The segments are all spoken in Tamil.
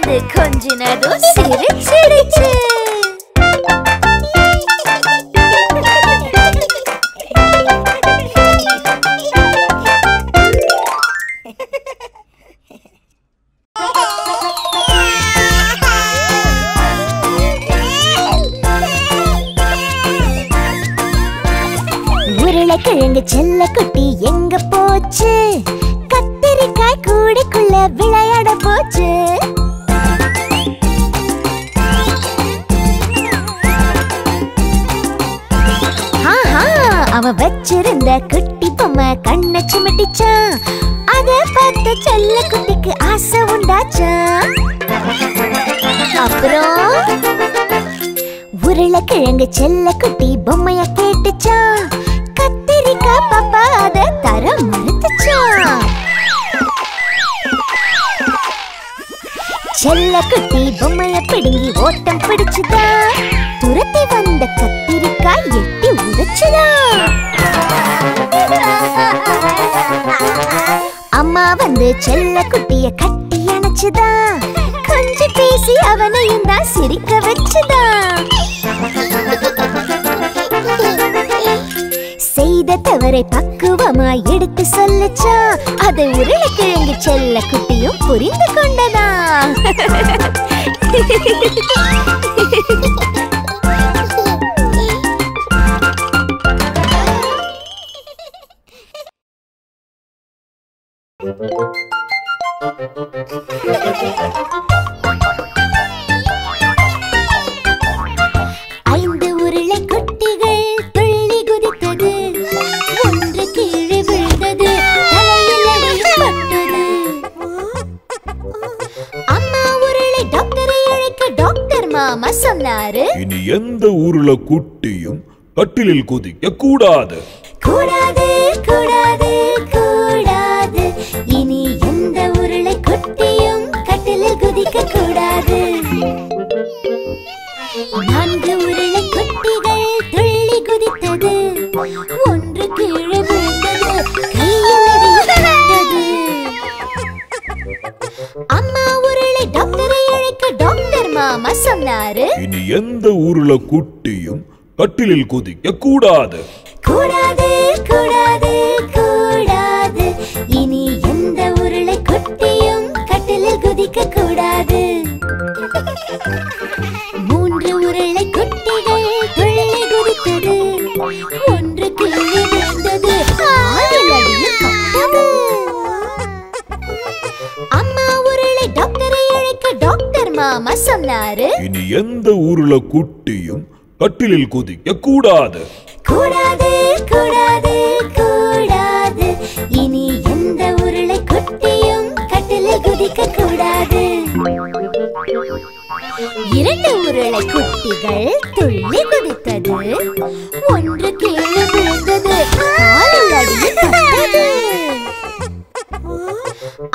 அது கொஞ்சினதும் சிரிச்சிடுச்சு. உருளைக்கிழங்கு செல்ல குட்டி எங்க போச்சு? கத்திரிக்காய் கூடைக்குள்ள விளையாட போச்சு. அவ வச்சிருந்த குட்டி பொம்மை கண்ணை சிமிட்டிச்சான். அத பார்த்து செல்ல குட்டிக்கு ஆசை உண்டாச்சா. அப்புறம் உருளைக்கிழங்கு செல்ல குட்டி பொம்மைய கேட்டுச்சா. கத்திரிக்காய் பாப்பா அத தர மறுத்துச்சா. செல்ல குட்டி பொம்மைய பிடுங்கி ஓட்டம் பிடிச்சுதா. துரத்தி வந்த கத்திரிக்காய் எட்டி உடைச்சுதா. அம்மா வந்து செல்ல குட்டிய கட்டி அணைச்சுதா. கொஞ்சம் பேசி அவனையும் தான் சிரிக்க வச்சுதா. செய்த தவறை பக்குவமாய் எடுத்து சொல்லுச்சா. அதை உருளைக்கிழங்கு செல்ல குட்டியும் புரிந்து கொண்டதா. ஐந்து உருளை குட்டிகள் துள்ளி குதித்தது. ஒன்று கீழே விழுந்தது. தலையில் அடிபட்டது. அம்மா உருளை டாக்டரை அழைக்க டாக்டர் மாமா சொன்னாரு, இனி எந்த உருளை குட்டியும் கட்டிலில் குதிக்க கூடாது. கூடாது கூடாது கூடாது. இனி எந்த உருளை குட்டியும் கட்டிலில் குதிக்க கூடாது. நான்கு உருளை குட்டிகள் துள்ளி குதித்தது. ஒன்று கீழே விழுந்தது. கையில் அடிபட்டது. அம்மா உருளை டாக்டரை அழைக்க டாக்டர் மாமா சொன்னாரு, இனி எந்த உருளை குட்டியும் கட்டிலில் குதிக்க கூடாது. கூடாது கூடாது கூடாது. இனி எந்த உருளை குட்டியும் கட்டிலில் குதிக்க கூடாது. மூன்று உருளை குட்டிகள் துள்ளி குதித்தது. ஒன்று கீழே விழுந்தது. காலில் அடிபட்டது. அம்மா உருளை டாக்டரை அழைக்க டாக்டர் மாமா சொன்னாரு, இனி எந்த உருளை குட்டியும் கட்டிலில் குதிக்க கூடாது. கூடாது கூடாது கூடாது. இனி எந்த உருளை குட்டியும் கட்டிலில் குதிக்க கூடாது. இரண்டு உருளை குட்டிகள் துள்ளி குதித்தது. ஒன்று கீழே விழுந்தது. காலில் அடிபட்டது.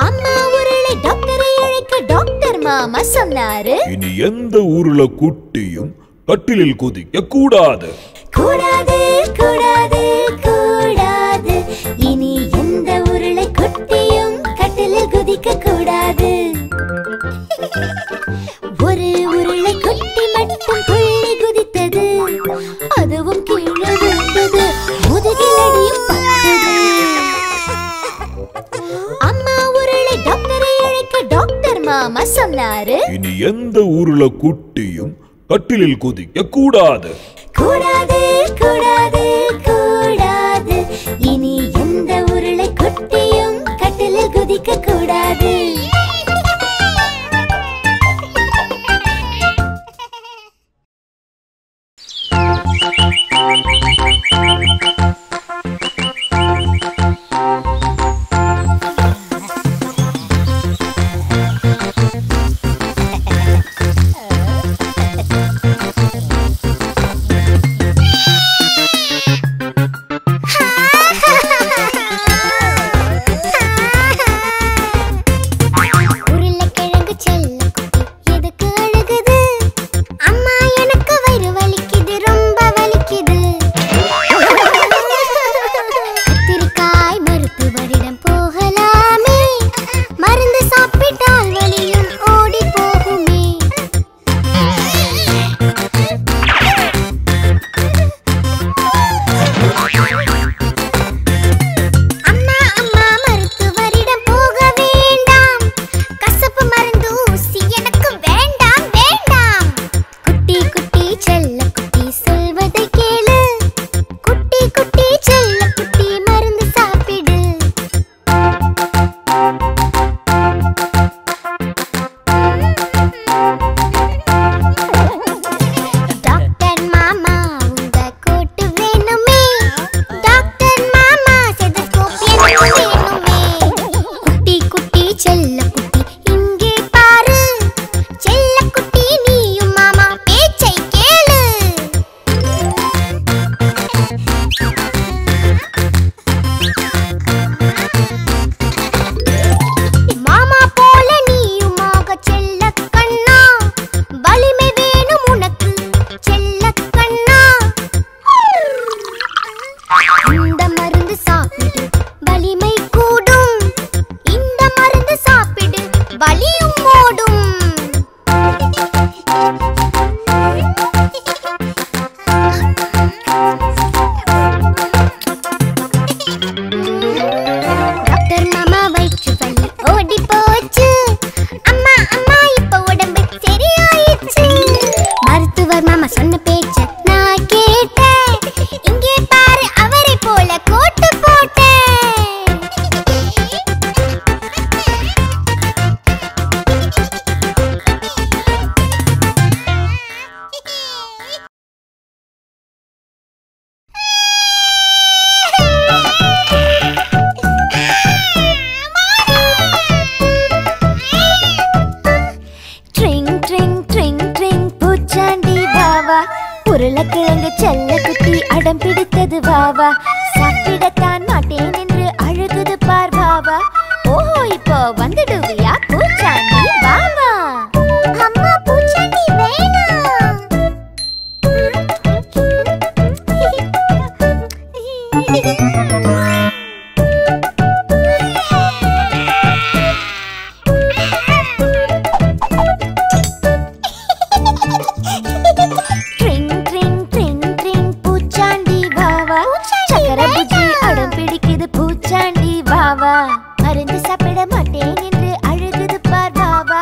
அம்மா உருளை டாக்டரை அழைக்க டாக்டர் மாமா சொன்னாரு, இனி எந்த உருளை குட்டியும் கட்டிலில் குதிக்க கூடாது. கூடாது கூடாது கூடாது. இனி எந்த உருளை குட்டியும் கட்டிலில் குதிக்க கூடாது. ஒரு உருளை குட்டி மட்டும் துள்ளி குதித்தது. அதுவும் கீழே விழுந்தது. முதுகில் அடியும் பட்டது. அம்மா உருளை டாக்டரை அழைக்க டாக்டர் மாமா சொன்னாரு, இனி எந்த உருளை குட்டியும் கட்டிலில் குதிக்க கூடாது. கூடாது கூடாது கூடாது. இனி எந்த உருளை குட்டியும் கட்டிலில் குதிக்க கூடாது. அம்மா சொன்ன பேச்ச நான் கேட்டேன். இங்கே பாரு அவரை போல கோட்டு போட்டேன். உருளைக்கிழங்கு செல்ல குட்டி அடம் பிடித்தது வாவா. சாப்பிடத்தான் மாட்டேன் என்று அழுகுது பார் வாவா. ஓஹோ இப்போ வந்துடுவியா பூச்சாண்டி வாவா. அம்மா பூச்சாண்டி வேணாம். மருந்து சாப்பிட மாட்டேன் என்று அழுகுது பார் வாவா.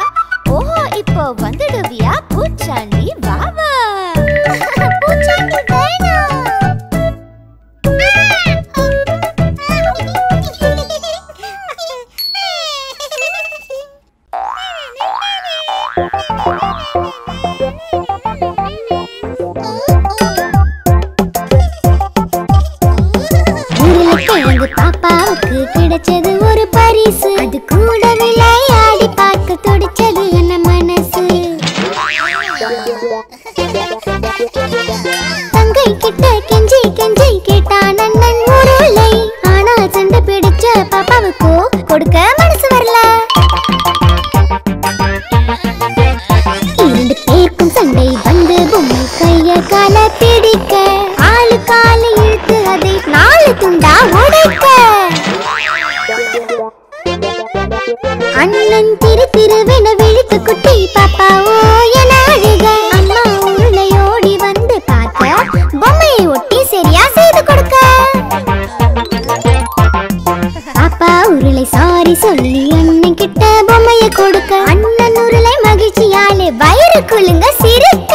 ஓஹோ இப்போ வந்துடுவியா பூச்சாண்டி வாவா. பூச்சாண்டி வேணாம். உருளைக்கிழங்கு பாப்பாவுக்கு கிடைச்சது ஒரு பரிசு. அது கூட விளையாடி பார்க்க துடிச்சது என்ன மனசு. தங்கை கிட்ட கெஞ்சி கெஞ்சி கேட்டான் அண்ணன் உருளை. ஆனா சண்டை பிடிச்ச பாப்பாவுக்கோ கொடுக்க மனசு வரல. இரண்டு பேருக்கும் சண்டை வந்து பொம்மை கைய கால பிடிக்க ஆளு கால இழுத்து அதை 4 துண்டா உடைக்க. அண்ணன் திரு திருவென விழித்து குட்டி பாப்பாவோ என அழுக. அம்மா உருளையோடி வந்து பார்க்க பொம்மையை ஒட்டி சரியா செய்து கொடுக்க. பாப்பா உருளை சாரி சொல்லி அண்ணன் கிட்ட பொம்மையை கொடுக்க. அண்ணன் உருளை மகிழ்ச்சியாலே வயிறு குலுங்க சிரிக்க.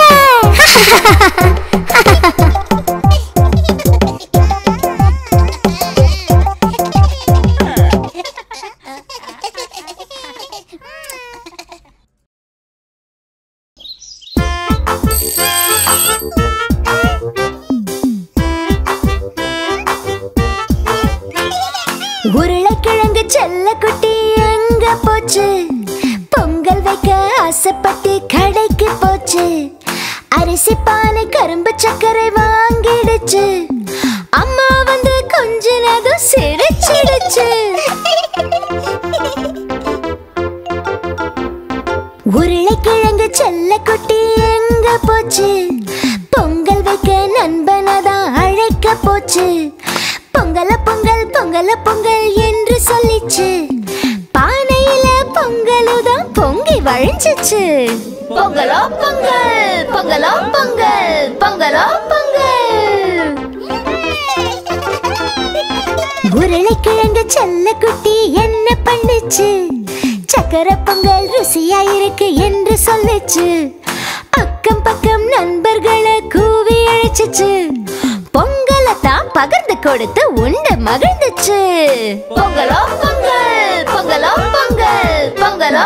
உருளைக்கிழங்கு செல்ல குட்டி எங்க போச்சு? பொங்கல் வைக்க ஆசைப்பட்டு கடைக்கு போச்சு. அரிசி பானை கரும்பு சர்க்கரை வாங்கிடுச்சு. அம்மா வந்து கொஞ்சினதும் சிரிச்சிடுச்சு. உருளைக்கிழங்கு செல்ல குட்டி எங்க போச்சு? பொங்கல் வைக்க நண்பனதான் அழைக்க போச்சு. பொங்கல பொங்கல் பொங்கல பொங்கல் என்று சொல்லிச்சு. பானையில பொங்கலுதான் பொங்கி வழிஞ்சிச்சு. பொங்கலோ பொங்கல் பொங்கலோ பொங்கல் பொங்கலோ பொங்கல். உருளைக்கிழங்கு செல்ல குட்டி என்ன பண்ணுச்சு? சக்கரை பொங்கல் ருசியா இருக்கு என்று சொல்லிச்சு. அக்கம் பக்கம் நண்பர்களை கூவி அழைச்சிச்சு. பொங்கலத்தான் பகிர்ந்து கொடுத்து உண்டு மகிழ்ந்துச்சு. பொங்கலோ பொங்கல் பொங்கலோ பொங்கல் பொங்கலோ